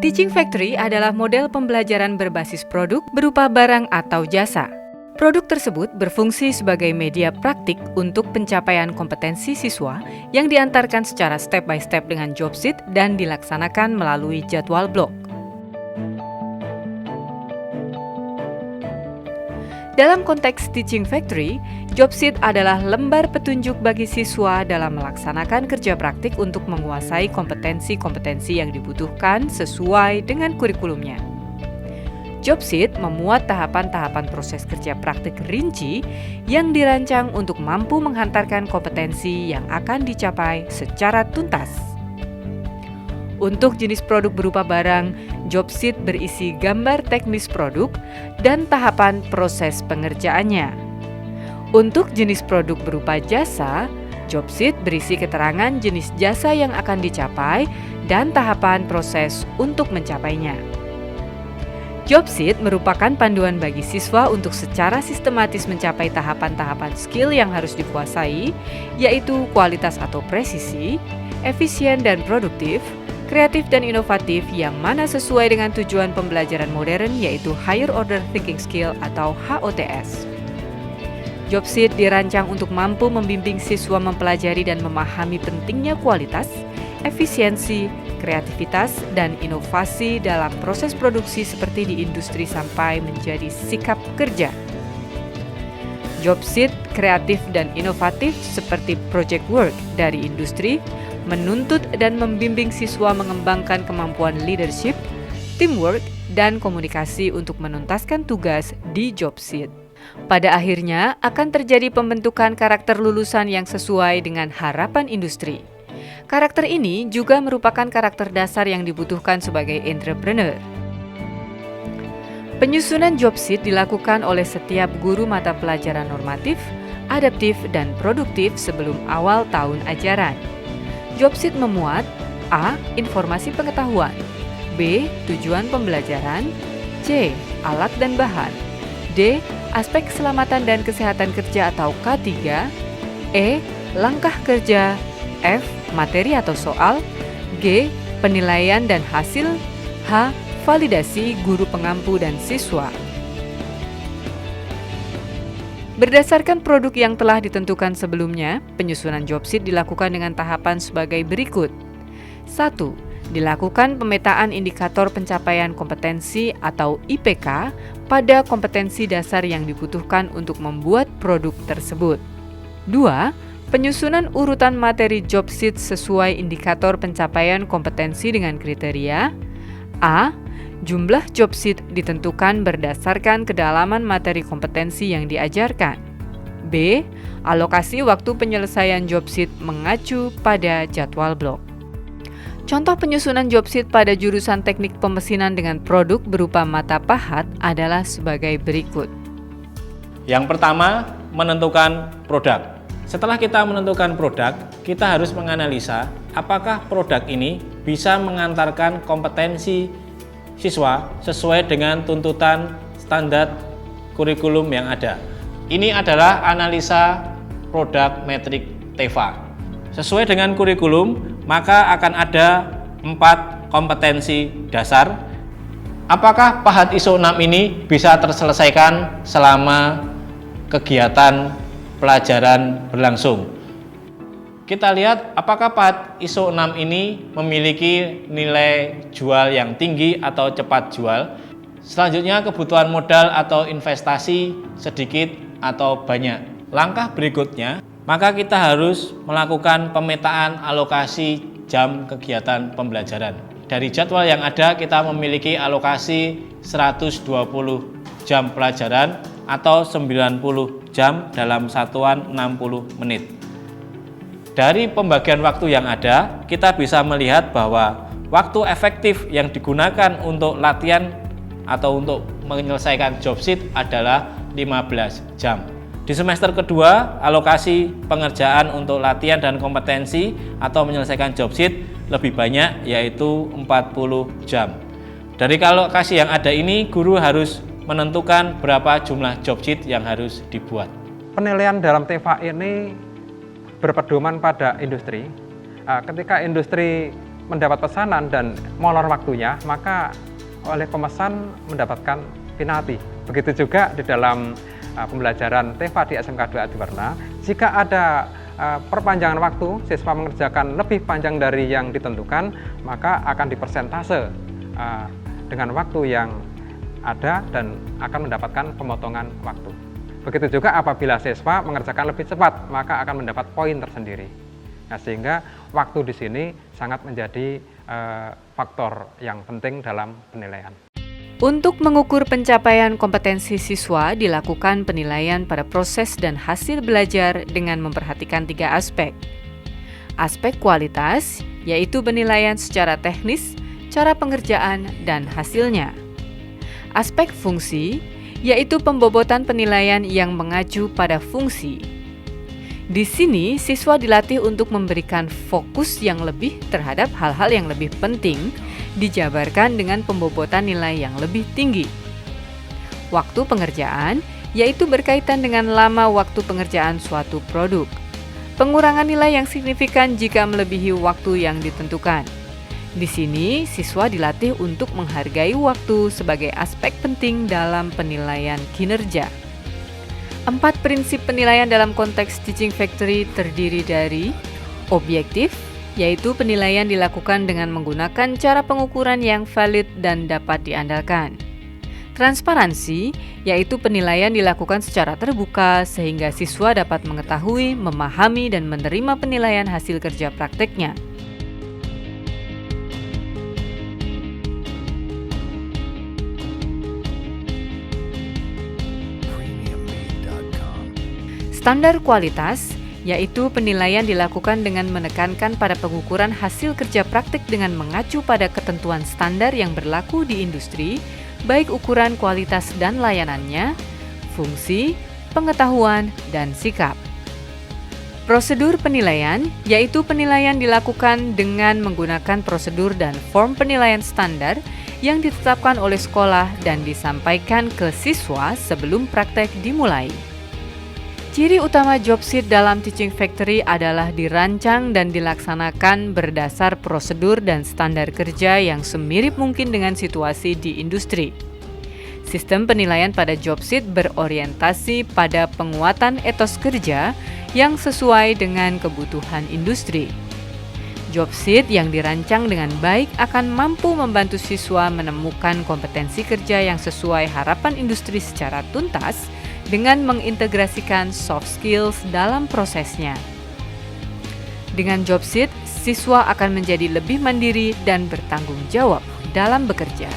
Teaching Factory adalah model pembelajaran berbasis produk berupa barang atau jasa. Produk tersebut berfungsi sebagai media praktik untuk pencapaian kompetensi siswa yang diantarkan secara step by step dengan job sheet dan dilaksanakan melalui jadwal blok. Dalam konteks Teaching Factory, job sheet adalah lembar petunjuk bagi siswa dalam melaksanakan kerja praktik untuk menguasai kompetensi-kompetensi yang dibutuhkan sesuai dengan kurikulumnya. Job sheet memuat tahapan-tahapan proses kerja praktik rinci yang dirancang untuk mampu menghantarkan kompetensi yang akan dicapai secara tuntas. Untuk jenis produk berupa barang, job sheet berisi gambar teknis produk dan tahapan proses pengerjaannya. Untuk jenis produk berupa jasa, job sheet berisi keterangan jenis jasa yang akan dicapai dan tahapan proses untuk mencapainya. Job sheet merupakan panduan bagi siswa untuk secara sistematis mencapai tahapan-tahapan skill yang harus dikuasai, yaitu kualitas atau presisi, efisien dan produktif, kreatif dan inovatif yang mana sesuai dengan tujuan pembelajaran modern yaitu Higher Order Thinking Skill atau HOTS. Job sheet dirancang untuk mampu membimbing siswa mempelajari dan memahami pentingnya kualitas, efisiensi, kreativitas, dan inovasi dalam proses produksi seperti di industri sampai menjadi sikap kerja. Job sheet kreatif dan inovatif seperti project work dari industri menuntut dan membimbing siswa mengembangkan kemampuan leadership, teamwork, dan komunikasi untuk menuntaskan tugas di job sheet. Pada akhirnya akan terjadi pembentukan karakter lulusan yang sesuai dengan harapan industri. Karakter ini juga merupakan karakter dasar yang dibutuhkan sebagai entrepreneur. Penyusunan job sheet dilakukan oleh setiap guru mata pelajaran normatif, adaptif, dan produktif sebelum awal tahun ajaran. Job sheet memuat A. Informasi pengetahuan, B. Tujuan pembelajaran, C. Alat dan bahan, D. Aspek keselamatan dan kesehatan kerja atau K3, E. Langkah kerja, F. Materi atau soal, G. Penilaian dan hasil, H. Validasi guru pengampu dan siswa. Berdasarkan produk yang telah ditentukan sebelumnya, penyusunan job sheet dilakukan dengan tahapan sebagai berikut. 1. Dilakukan pemetaan indikator pencapaian kompetensi atau IPK pada kompetensi dasar yang dibutuhkan untuk membuat produk tersebut. 2. Penyusunan urutan materi job sheet sesuai indikator pencapaian kompetensi dengan kriteria A. Jumlah job sheet ditentukan berdasarkan kedalaman materi kompetensi yang diajarkan. B. Alokasi waktu penyelesaian job sheet mengacu pada jadwal blok. Contoh penyusunan job sheet pada jurusan teknik pemesinan dengan produk berupa mata pahat adalah sebagai berikut. Yang pertama, menentukan produk. Setelah kita menentukan produk, kita harus menganalisa apakah produk ini bisa mengantarkan kompetensi siswa sesuai dengan tuntutan standar kurikulum yang ada. Ini adalah analisa produk metrik TEFA. Sesuai dengan kurikulum, maka akan ada 4 kompetensi dasar. Apakah PAHAT ISO 6 ini bisa terselesaikan selama kegiatan pelajaran berlangsung? Kita lihat apakah PAHAT ISO 6 ini memiliki nilai jual yang tinggi atau cepat jual. Selanjutnya kebutuhan modal atau investasi sedikit atau banyak. Langkah berikutnya, maka kita harus melakukan pemetaan alokasi jam kegiatan pembelajaran. Dari jadwal yang ada kita memiliki alokasi 120 jam pelajaran atau 90 jam dalam satuan 60 menit. Dari pembagian waktu yang ada, kita bisa melihat bahwa waktu efektif yang digunakan untuk latihan atau untuk menyelesaikan job sheet adalah 15 jam. Di semester kedua, alokasi pengerjaan untuk latihan dan kompetensi atau menyelesaikan job sheet lebih banyak, yaitu 40 jam. Dari alokasi yang ada ini, guru harus menentukan berapa jumlah job sheet yang harus dibuat. Penilaian dalam TEFA ini berpedoman pada industri. Ketika industri mendapat pesanan dan molor waktunya, maka oleh pemesan mendapatkan penalti. Begitu juga di dalam pembelajaran TEFA di SMK 2 Adiwarna, jika ada perpanjangan waktu, siswa mengerjakan lebih panjang dari yang ditentukan, maka akan dipersentase dengan waktu yang ada dan akan mendapatkan pemotongan waktu. Begitu juga apabila siswa mengerjakan lebih cepat, maka akan mendapat poin tersendiri. Nah, sehingga waktu di sini sangat menjadi faktor yang penting dalam penilaian. Untuk mengukur pencapaian kompetensi siswa, dilakukan penilaian pada proses dan hasil belajar dengan memperhatikan 3 aspek. Aspek kualitas, yaitu penilaian secara teknis, cara pengerjaan, dan hasilnya. Aspek fungsi, yaitu pembobotan penilaian yang mengacu pada fungsi. Di sini, siswa dilatih untuk memberikan fokus yang lebih terhadap hal-hal yang lebih penting, dijabarkan dengan pembobotan nilai yang lebih tinggi. Waktu pengerjaan, yaitu berkaitan dengan lama waktu pengerjaan suatu produk. Pengurangan nilai yang signifikan jika melebihi waktu yang ditentukan. Di sini, siswa dilatih untuk menghargai waktu sebagai aspek penting dalam penilaian kinerja. 4 prinsip penilaian dalam konteks Teaching Factory terdiri dari objektif, yaitu penilaian dilakukan dengan menggunakan cara pengukuran yang valid dan dapat diandalkan. Transparansi, yaitu penilaian dilakukan secara terbuka sehingga siswa dapat mengetahui, memahami, dan menerima penilaian hasil kerja prakteknya. Standar kualitas, yaitu penilaian dilakukan dengan menekankan pada pengukuran hasil kerja praktik dengan mengacu pada ketentuan standar yang berlaku di industri, baik ukuran kualitas dan layanannya, fungsi, pengetahuan, dan sikap. Prosedur penilaian, yaitu penilaian dilakukan dengan menggunakan prosedur dan form penilaian standar yang ditetapkan oleh sekolah dan disampaikan ke siswa sebelum praktek dimulai. Ciri utama JobSeed dalam Teaching Factory adalah dirancang dan dilaksanakan berdasar prosedur dan standar kerja yang semirip mungkin dengan situasi di industri. Sistem penilaian pada JobSeed berorientasi pada penguatan etos kerja yang sesuai dengan kebutuhan industri. JobSeed yang dirancang dengan baik akan mampu membantu siswa menemukan kompetensi kerja yang sesuai harapan industri secara tuntas, dengan mengintegrasikan soft skills dalam prosesnya. Dengan JobSeed, siswa akan menjadi lebih mandiri dan bertanggung jawab dalam bekerja.